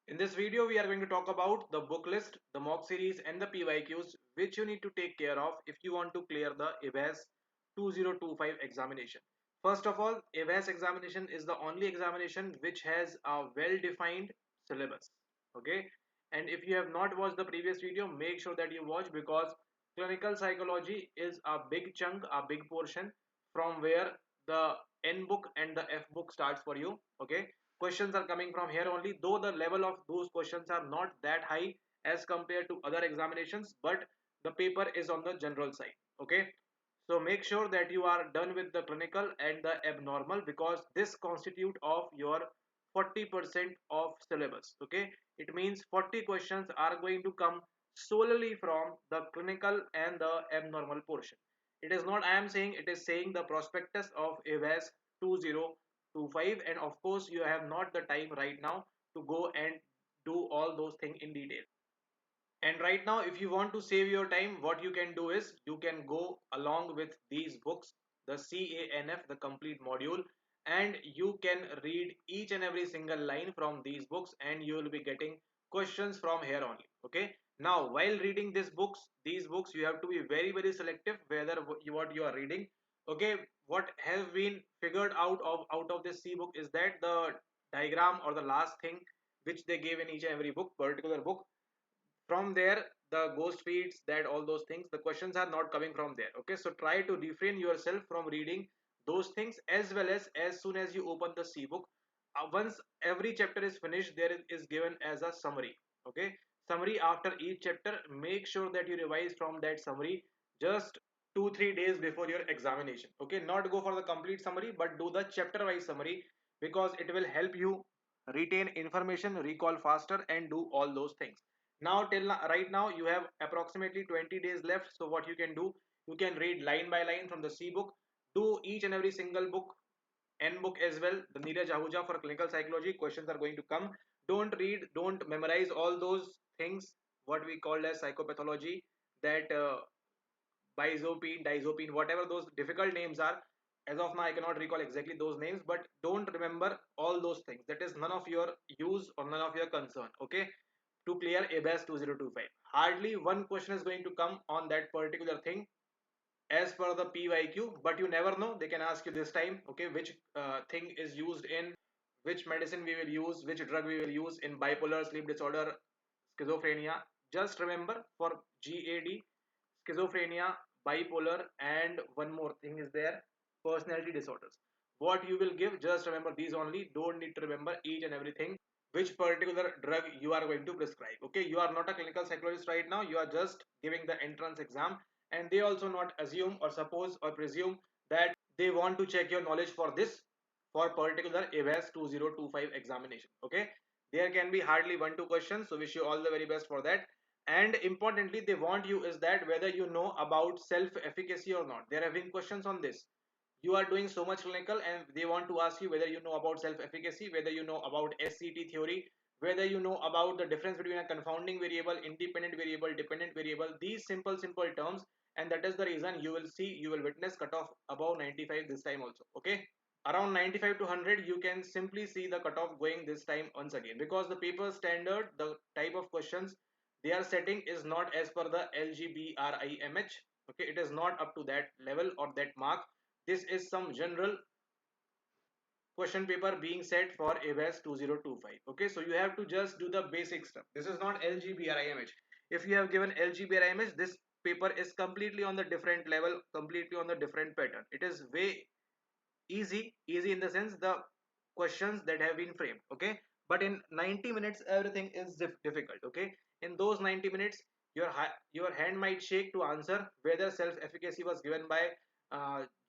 In this video, we are going to talk about the book list, the mock series and the PYQs which you need to take care of if you want to clear the IHBAS 2025 examination. First of all, IHBAS examination is the only examination which has a well-defined syllabus. Okay, and if you have not watched the previous video, make sure that you watch because clinical psychology is a big chunk, a big portion from where the N book and the F book starts for you. Okay, questions are coming from here only, though the level of those questions are not that high as compared to other examinations, but the paper is on the general side. Okay, so make sure that you are done with the clinical and the abnormal because this constitute of your 40% of syllabus. Okay, it means 40 questions are going to come solely from the clinical and the abnormal portion. It is not I am saying, it is saying the prospectus of IHBAS 2025, and of course you have not the time right now to go and do all those things in detail. And right now, if you want to save your time, what you can do is you can go along with these books, the CANF, the complete module, and you can read each and every single line from these books, and you will be getting questions from here only. Okay. Now, while reading these books, you have to be very, very selective whether what you are reading. Okay. What has been figured out of this C book is that the diagram or the last thing which they gave in each and every book, particular book, from there the ghost feeds, that all those things, the questions are not coming from there. Okay, so try to refrain yourself from reading those things, as soon as you open the C book, once every chapter is finished, there is given as a summary. Okay, summary after each chapter. Make sure that you revise from that summary just 2-3 days before your examination. Okay, not go for the complete summary but do the chapter wise summary because it will help you retain information, recall faster, and do all those things. Now right now you have approximately 20 days left, so what you can do, you can read line by line from the C book, do each and every single book, N book as well, the Neeraj Ahuja for clinical psychology. Questions are going to come. Don't read, don't memorize all those things what we call as psychopathology, that bizopine, dizopine, whatever those difficult names are. As of now, I cannot recall exactly those names, but don't remember all those things. That is none of your use or none of your concern. Okay, to clear IHBAS 2025, hardly one question is going to come on that particular thing as per the PYQ, but you never know. They can ask you this time, okay, which thing is used in which medicine we will use, which drug we will use in bipolar, sleep disorder, schizophrenia. Just remember for GAD, schizophrenia, bipolar, and one more thing is there, personality disorders. What you will give, just remember these only. Don't need to remember each and everything which particular drug you are going to prescribe. Okay, you are not a clinical psychologist right now, you are just giving the entrance exam, and they also not assume or suppose or presume that they want to check your knowledge for this, for particular IHBAS 2025 examination. Okay, there can be hardly 1-2 questions, so wish you all the very best for that. And importantly, they want you is that whether you know about self efficacy or not. They are having questions on this. You are doing so much clinical and they want to ask you whether you know about self efficacy, whether you know about SCT theory, whether you know about the difference between a confounding variable, independent variable, dependent variable, these simple terms. And that is the reason you will see, you will witness cutoff above 95 this time also. Okay, around 95 to 100 you can simply see the cutoff going this time once again, because the paper standard, the type of questions they are setting is not as per the LGBRIMH. Okay, it is not up to that level or that mark. This is some general question paper being set for IHBAS 2025. Okay, so you have to just do the basic stuff. This is not LGBRIMH. If you have given LGBRIMH, this paper is completely on the different level, completely on the different pattern. It is way easy in the sense the questions that have been framed. Okay, but in 90 minutes everything is difficult. Okay, in those 90 minutes your hand might shake to answer whether self efficacy was given by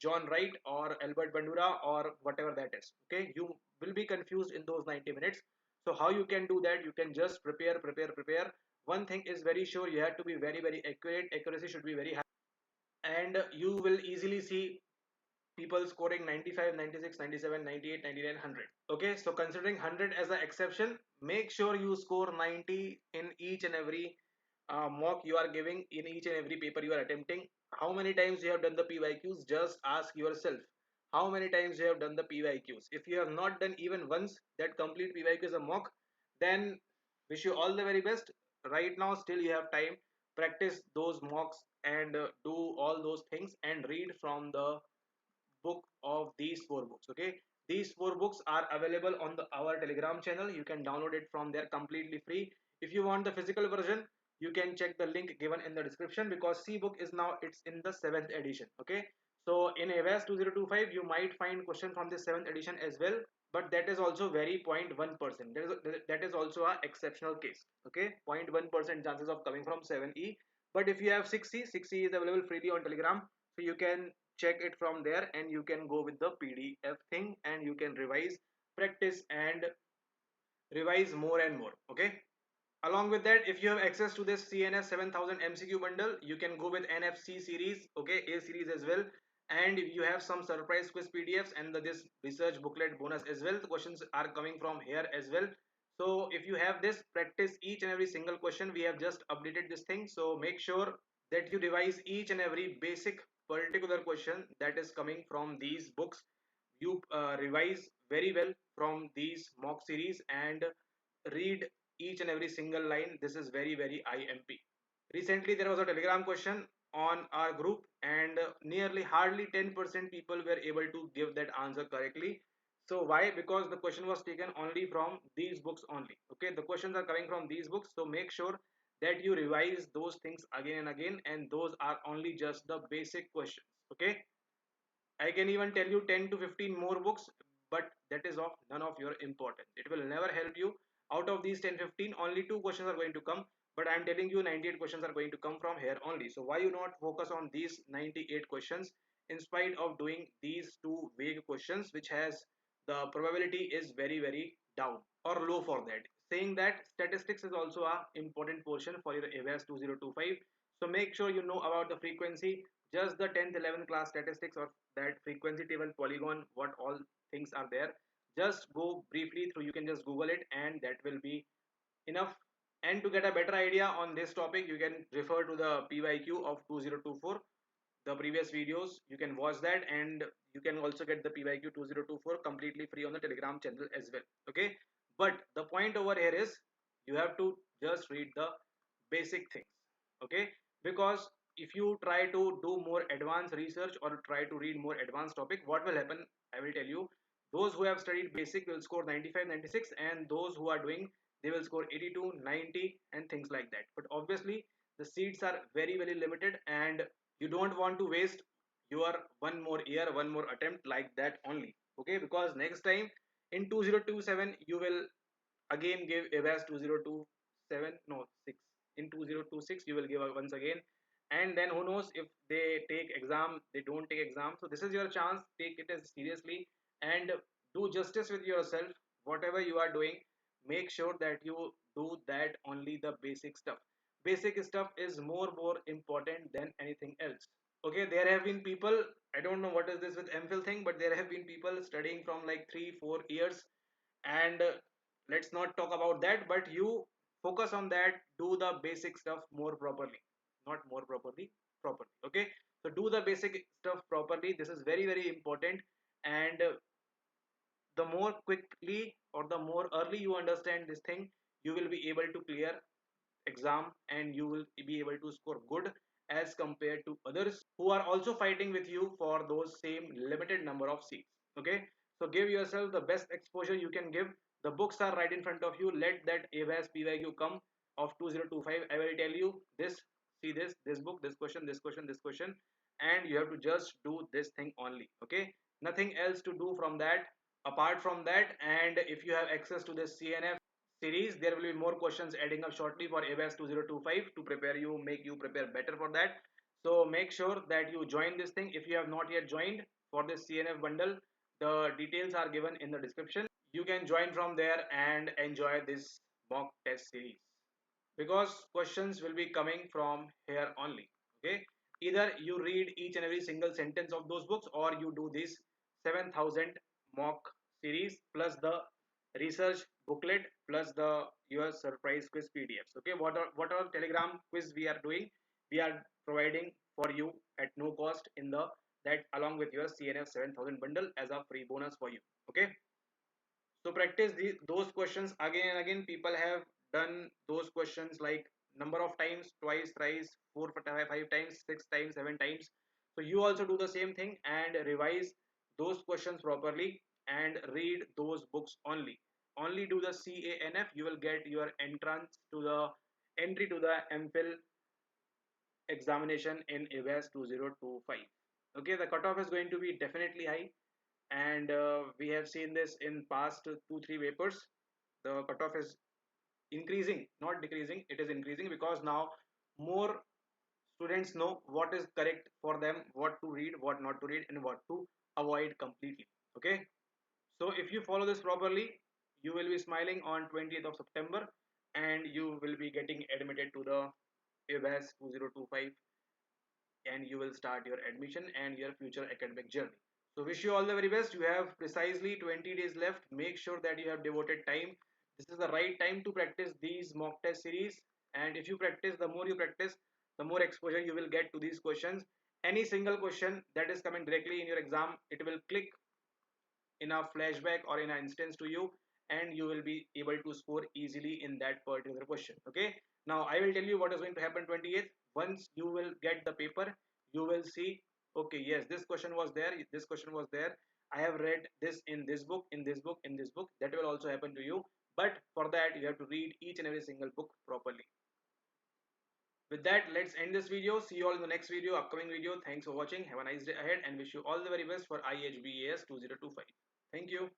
John Wright or Albert Bandura or whatever that is. Okay, you will be confused in those 90 minutes. So how you can do that? You can just prepare. One thing is very sure, you have to be very accurate. Accuracy should be very high, and you will easily see people scoring 95, 96, 97, 98, 99, 100. Okay, so considering 100 as an exception, make sure you score 90 in each and every mock you are giving, in each and every paper you are attempting. How many times you have done the PYQs? Just ask yourself. How many times you have done the PYQs? If you have not done even once that complete PYQ is a mock, then Wish you all the very best. Right now still you have time. Practice those mocks and do all those things and read from the book of these four books. Okay, these four books are available on our Telegram channel. You can download it from there completely free. If you want the physical version, you can check the link given in the description, because C book is now it's in the 7th edition. Okay, so in IHBAS 2025 you might find question from the 7th edition as well, but that is also very 0.1%. That is also a exceptional case. Okay, 0.1% chances of coming from 7E. But if you have 6C, 6C is available freely on Telegram, so you can check it from there and you can go with the PDF thing and you can revise, practice and revise more and more. Okay, along with that, if you have access to this CNS 7000 MCQ bundle, you can go with NFC series, okay, A series as well. And you have some surprise quiz PDFs and this research booklet bonus as well. The questions are coming from here as well. So if you have this, practice each and every single question. We have just updated this thing, so make sure that you revise each and every basic particular question that is coming from these books. You revise very well from these mock series and read each and every single line. This is very very IMP. Recently there was a Telegram question on our group, and nearly hardly 10% people were able to give that answer correctly. So why? Because the question was taken only from these books only. Okay, the questions are coming from these books, so make sure that you revise those things again and again, and those are only just the basic questions. Okay, I can even tell you 10 to 15 more books, but that is of none of your importance. It will never help you. Out of these 10, 15, only 2 questions are going to come, but I am telling you 98 questions are going to come from here only. So why you not focus on these 98 questions in spite of doing these two vague questions, which has the probability is very very down or low for that. Saying that, statistics is also a important portion for your AWAS 2025. So make sure you know about the frequency, just the 10th 11th class statistics or that frequency table polygon, what all things are there. Just go briefly through, you can just Google it and that will be enough. And to get a better idea on this topic, you can refer to the PYQ of 2024, the previous videos. You can watch that, and you can also get the PYQ 2024 completely free on the Telegram channel as well. Okay, but the point over here is you have to just read the basic things. Okay, because if you try to do more advanced research or try to read more advanced topic, what will happen? I will tell you. Those who have studied basic will score 95, 96, and those who are doing, they will score 82, 90 and things like that. But obviously the seats are very very limited, and you don't want to waste your one more year, one more attempt like that only. Okay, because next time in 2027 you will again give AWAS 2027, no 6, in 2026 you will give once again. And then who knows, if they take exam, they don't take exam. So this is your chance, take it as seriously and do justice with yourself. Whatever you are doing, make sure that you do that only the basic stuff. Basic stuff is more important than anything else. Okay, there have been people, I don't know what is this with Mphil thing, but there have been people studying from like 3 4 years. And let's not talk about that, but you focus on that, do the basic stuff more properly, not more properly, properly. Okay, so do the basic stuff properly. This is very very important. And the more quickly or the more early you understand this thing, you will be able to clear exam and you will be able to score good as compared to others who are also fighting with you for those same limited number of seats. Okay, so give yourself the best exposure you can give. The books are right in front of you. Let that AWAS PYQ come of 2025. I will tell you this, see this book, this question, this question, this question, and you have to just do this thing only. Okay, nothing else to do from that, apart from that. And if you have access to this CNF series, there will be more questions adding up shortly for AWAS 2025 to prepare you, make you prepare better for that. So make sure that you join this thing. If you have not yet joined for this CNF bundle, the details are given in the description. You can join from there and enjoy this mock test series, because questions will be coming from here only. Okay, either you read each and every single sentence of those books, or you do this 7000 mock series plus the research booklet plus the your surprise quiz PDFs. Okay, what are Telegram quiz we are doing, we are providing for you at no cost in the that along with your CNF 7000 bundle as a free bonus for you. Okay, So practice those questions again and again. People have done those questions like number of times, twice, thrice, four, five times, six times, seven times. So you also do the same thing and revise those questions properly and read those books only. Only do the CANF. You will get your entrance to the entry to the Mphil examination in IHBAS 2025. Okay, the cutoff is going to be definitely high, and we have seen this in past 2-3 papers. The cutoff is increasing, not decreasing. It is increasing because now more students know what is correct for them, what to read, what not to read, and what to avoid completely. Okay, so if you follow this properly, you will be smiling on 20th of September, and you will be getting admitted to the IHBAS 2025, and you will start your admission and your future academic journey. So wish you all the very best. You have precisely 20 days left. Make sure that you have devoted time. This is the right time to practice these mock test series. And if you practice, the more you practice, the more exposure you will get to these questions. Any single question that is coming directly in your exam, it will click in a flashback or in an instance to you, and you will be able to score easily in that particular question. Okay, now I will tell you what is going to happen 28th. Once you will get the paper, you will see, okay, yes, this question was there, this question was there, I have read this in this book, in this book, in this book. That will also happen to you, but for that you have to read each and every single book properly. With that, let's end this video. See you all in the next video, upcoming video. Thanks for watching. Have a nice day ahead and wish you all the very best for IHBAS 2025. Thank you.